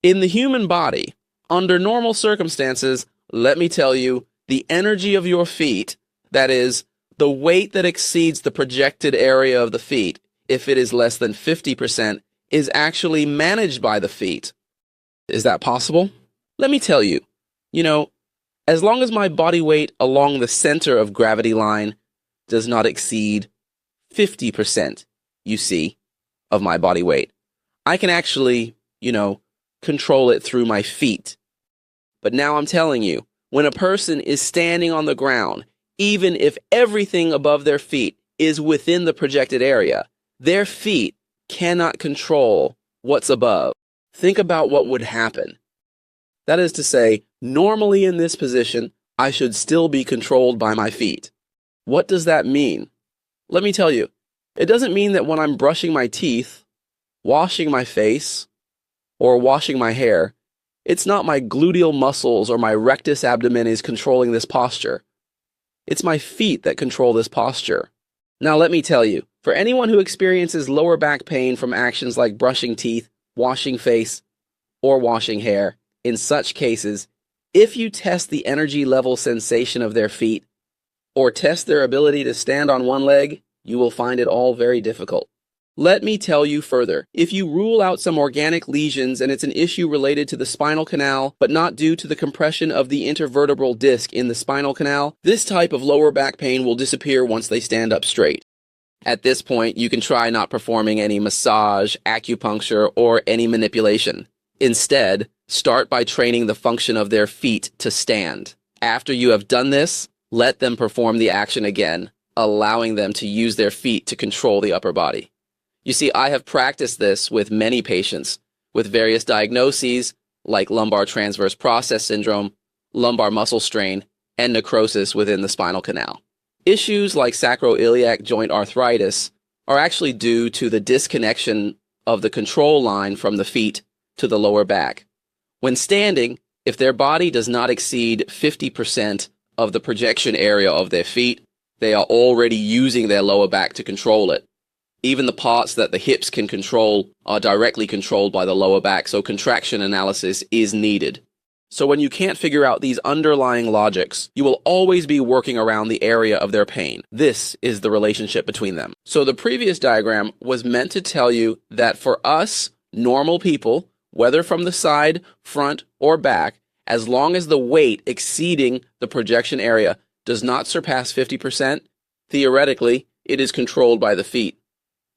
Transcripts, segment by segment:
In the human body, under normal circumstances, let me tell you, the energy of your feet, that is, the weight that exceeds the projected area of the feet, if it is less than 50%, is actually managed by the feet. Is that possible? Let me tell you, as long as my body weight along the center of gravity line does not exceed 50%, you see, of my body weight, I can actually, control it through my feet. But now I'm telling you, when a person is standing on the ground, even if everything above their feet is within the projected area, their feet cannot control what's above. Think about what would happen. That is to say, normally in this position, I should still be controlled by my feet. What does that mean? Let me tell you, it doesn't mean that when I'm brushing my teeth, washing my face, or washing my hair, it's not my gluteal muscles or my rectus abdominis controlling this posture. It's my feet that control this posture. Now let me tell you, for anyone who experiences lower back pain from actions like brushing teeth, washing face, or washing hair, in such cases, if you test the energy level sensation of their feet, or test their ability to stand on one leg, you will find it all very difficult. Let me tell you further, if you rule out some organic lesions and it's an issue related to the spinal canal, but not due to the compression of the intervertebral disc in the spinal canal, this type of lower back pain will disappear once they stand up straight. At this point, you can try not performing any massage, acupuncture, or any manipulation. Instead, start by training the function of their feet to stand. After you have done this, let them perform the action again, allowing them to use their feet to control the upper body. You see, I have practiced this with many patients with various diagnoses like lumbar transverse process syndrome, lumbar muscle strain, and necrosis within the spinal canal. Issues like sacroiliac joint arthritis are actually due to the disconnection of the control line from the feet to the lower back. When standing, if their body does not exceed 50% of the projection area of their feet, they are already using their lower back to control it. Even the parts that the hips can control are directly controlled by the lower back, so contraction analysis is needed. So when you can't figure out these underlying logics, you will always be working around the area of their pain. This is the relationship between them. So the previous diagram was meant to tell you that for us, normal people, whether from the side, front, or back, as long as the weight exceeding the projection area does not surpass 50%, theoretically, it is controlled by the feet.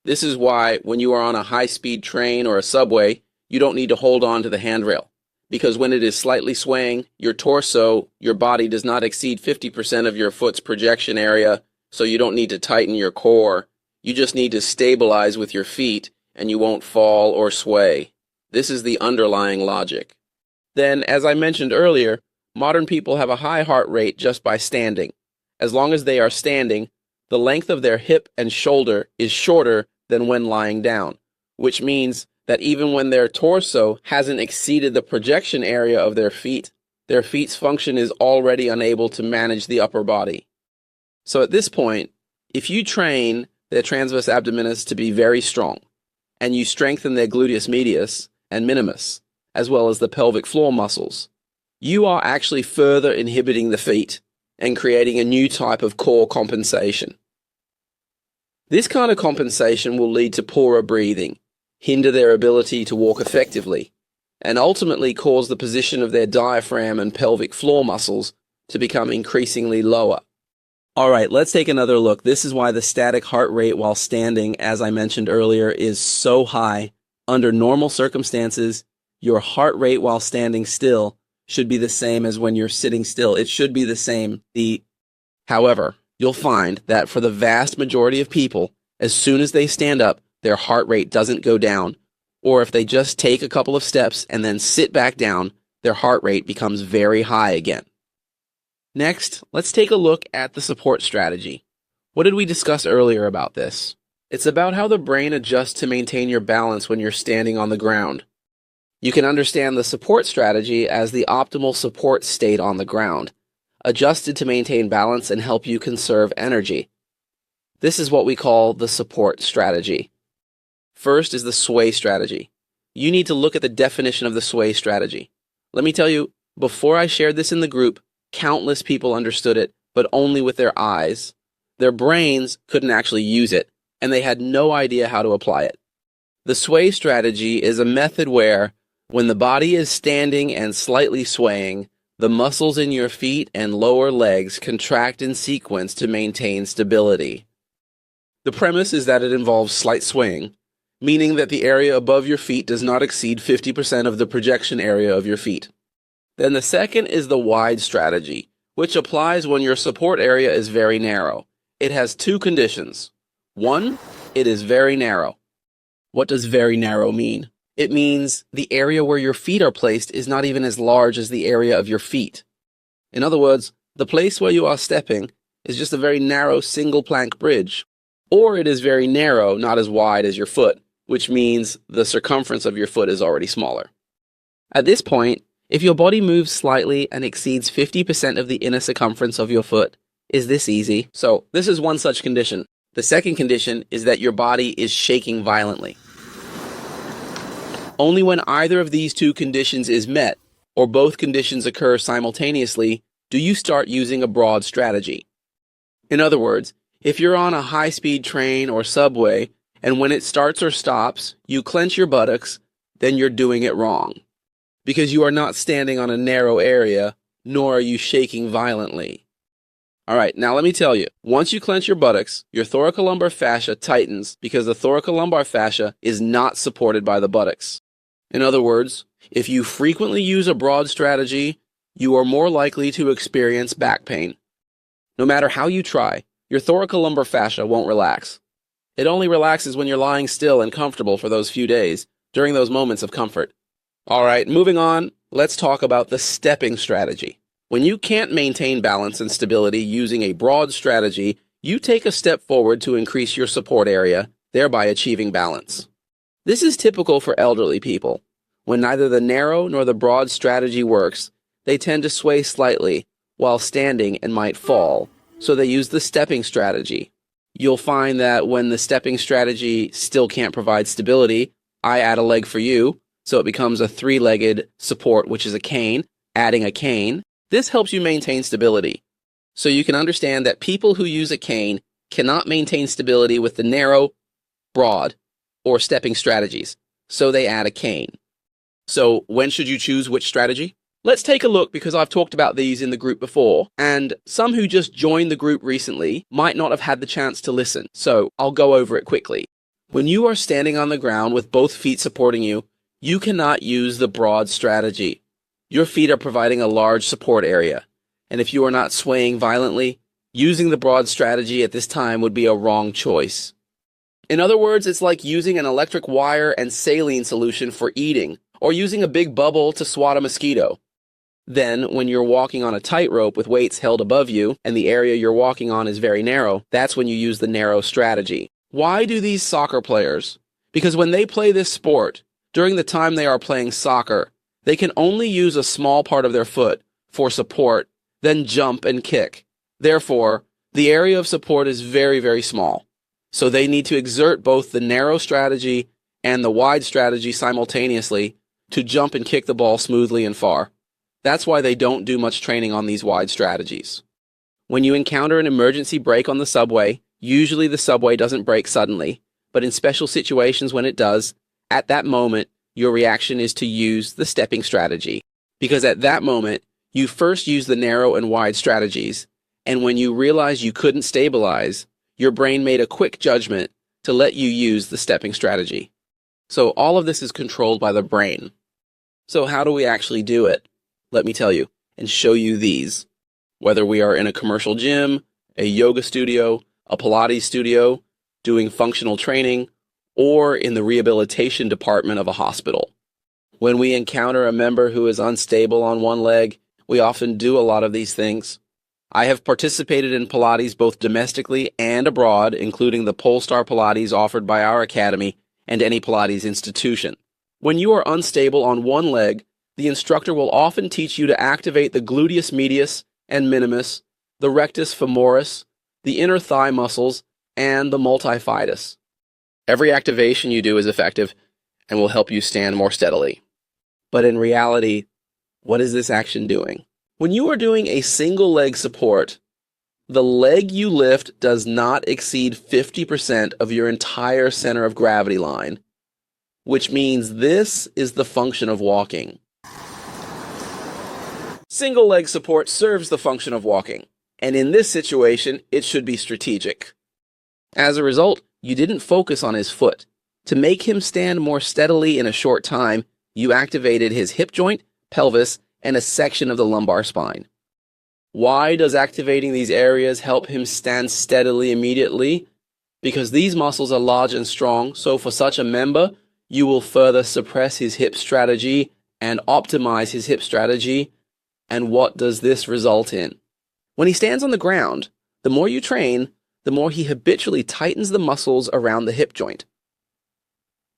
This is why when you are on a high-speed train or a subway, you don't need to hold on to the handrail. Because when it is slightly swaying, your torso, your body does not exceed 50% of your foot's projection area, so you don't need to tighten your core. You just need to stabilize with your feet, and you won't fall or sway. This is the underlying logic. Then, as I mentioned earlier, modern people have a high heart rate just by standing. As long as they are standing, the length of their hip and shoulder is shorter than when lying down, which means that even when their torso hasn't exceeded the projection area of their feet's function is already unable to manage the upper body. So at this point, if you train their transverse abdominis to be very strong, and you strengthen their gluteus medius and minimus, as well as the pelvic floor muscles, you are actually further inhibiting the feet and creating a new type of core compensation. This kind of compensation will lead to poorer breathing, hinder their ability to walk effectively, and ultimately cause the position of their diaphragm and pelvic floor muscles to become increasingly lower. Alright, let's take another look. This is why the static heart rate while standing, as I mentioned earlier, is so high. Under normal circumstances, your heart rate while standing still should be the same as when you're sitting still. It should be the same. However, you'll find that for the vast majority of people, as soon as they stand up, their heart rate doesn't go down, or if they just take a couple of steps and then sit back down, their heart rate becomes very high again. Next, let's take a look at the support strategy. What did we discuss earlier about this? It's about how the brain adjusts to maintain your balance when you're standing on the ground. You can understand the support strategy as the optimal support state on the ground, adjusted to maintain balance and help you conserve energy. This is what we call the support strategy. First is the sway strategy. you need to look at the definition of the sway strategy. Let me tell you, before I shared this in the group, countless people understood it, but only with their eyes. Their brains couldn't actually use it, and they had no idea how to apply it. The sway strategy is a method where, when the body is standing and slightly swaying, the muscles in your feet and lower legs contract in sequence to maintain stability. The premise is that it involves slight swaying, meaning that the area above your feet does not exceed 50% of the projection area of your feet. Then the second is the wide strategy, which applies when your support area is very narrow. It has two conditions. One, it is very narrow. What does very narrow mean? It means the area where your feet are placed is not even as large as the area of your feet. In other words, the place where you are stepping is just a very narrow single plank bridge. Or it is very narrow, not as wide as your foot, which means the circumference of your foot is already smaller. At this point, if your body moves slightly and exceeds 50% of the inner circumference of your foot, is this easy? So this is one such condition. The second condition is that your body is shaking violently. Only when either of these two conditions is met, or both conditions occur simultaneously, do you start using a broad strategy. In other words, if you're on a high-speed train or subway, and when it starts or stops, you clench your buttocks, then you're doing it wrong. Because you are not standing on a narrow area, nor are you shaking violently. Alright, now let me tell you, once you clench your buttocks, your thoracolumbar fascia tightens because the thoracolumbar fascia is not supported by the buttocks. In other words, if you frequently use a broad strategy, you are more likely to experience back pain. No matter how you try, your thoracolumbar fascia won't relax. It only relaxes when you're lying still and comfortable for those few days, during those moments of comfort. Alright, moving on, let's talk about the stepping strategy. When you can't maintain balance and stability using a broad strategy, you take a step forward to increase your support area, thereby achieving balance. This is typical for elderly people. When neither the narrow nor the broad strategy works, they tend to sway slightly while standing and might fall, so they use the stepping strategy. You'll find that when the stepping strategy still can't provide stability, I add a leg for you, so it becomes a three-legged support, which is a cane, adding a cane. This helps you maintain stability. So you can understand that people who use a cane cannot maintain stability with the narrow, broad, or stepping strategies, so they add a cane. So when should you choose which strategy? Let's take a look because I've talked about these in the group before, and some who just joined the group recently might not have had the chance to listen, so I'll go over it quickly. When you are standing on the ground with both feet supporting you, you cannot use the broad strategy. Your feet are providing a large support area, and if you are not swaying violently, using the broad strategy at this time would be a wrong choice. In other words, it's like using an electric wire and saline solution for eating, or using a big bubble to swat a mosquito. Then, when you're walking on a tightrope with weights held above you, and the area you're walking on is very narrow, that's when you use the narrow strategy. Why do these soccer players? Because when they play this sport, during the time they are playing soccer, they can only use a small part of their foot for support, then jump and kick. Therefore, the area of support is very, very small. So they need to exert both the narrow strategy and the wide strategy simultaneously to jump and kick the ball smoothly and far. That's why they don't do much training on these wide strategies. When you encounter an emergency brake on the subway, usually the subway doesn't brake suddenly, but in special situations when it does, at that moment, your reaction is to use the stepping strategy. Because at that moment, you first use the narrow and wide strategies, and when you realize you couldn't stabilize, your brain made a quick judgment to let you use the stepping strategy. So all of this is controlled by the brain. So how do we actually do it? Let me tell you, and show you these. Whether we are in a commercial gym, a yoga studio, a Pilates studio, doing functional training, or in the rehabilitation department of a hospital. When we encounter a member who is unstable on one leg, we often do a lot of these things. I have participated in Pilates both domestically and abroad, including the Polestar Pilates offered by our academy and any Pilates institution. When you are unstable on one leg, the instructor will often teach you to activate the gluteus medius and minimus, the rectus femoris, the inner thigh muscles, and the multifidus. Every activation you do is effective, and will help you stand more steadily. But in reality, what is this action doing? When you are doing a single leg support, the leg you lift does not exceed 50% of your entire center of gravity line, which means this is the function of walking. Single leg support serves the function of walking, and in this situation, it should be strategic. As a result, you didn't focus on his foot. To make him stand more steadily in a short time, you activated his hip joint, pelvis, and a section of the lumbar spine. Why does activating these areas help him stand steadily immediately? Because these muscles are large and strong, so for such a member, you will further suppress his hip strategy and optimize his hip strategy. And what does this result in? When he stands on the ground, the more you train, the more he habitually tightens the muscles around the hip joint.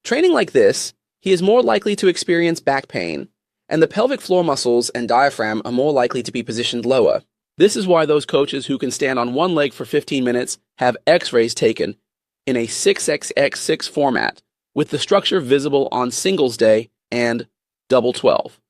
Training like this, he is more likely to experience back pain, and the pelvic floor muscles and diaphragm are more likely to be positioned lower. This is why those coaches who can stand on one leg for 15 minutes have x-rays taken in a 6xx6 format, with the structure visible on singles day and double 12.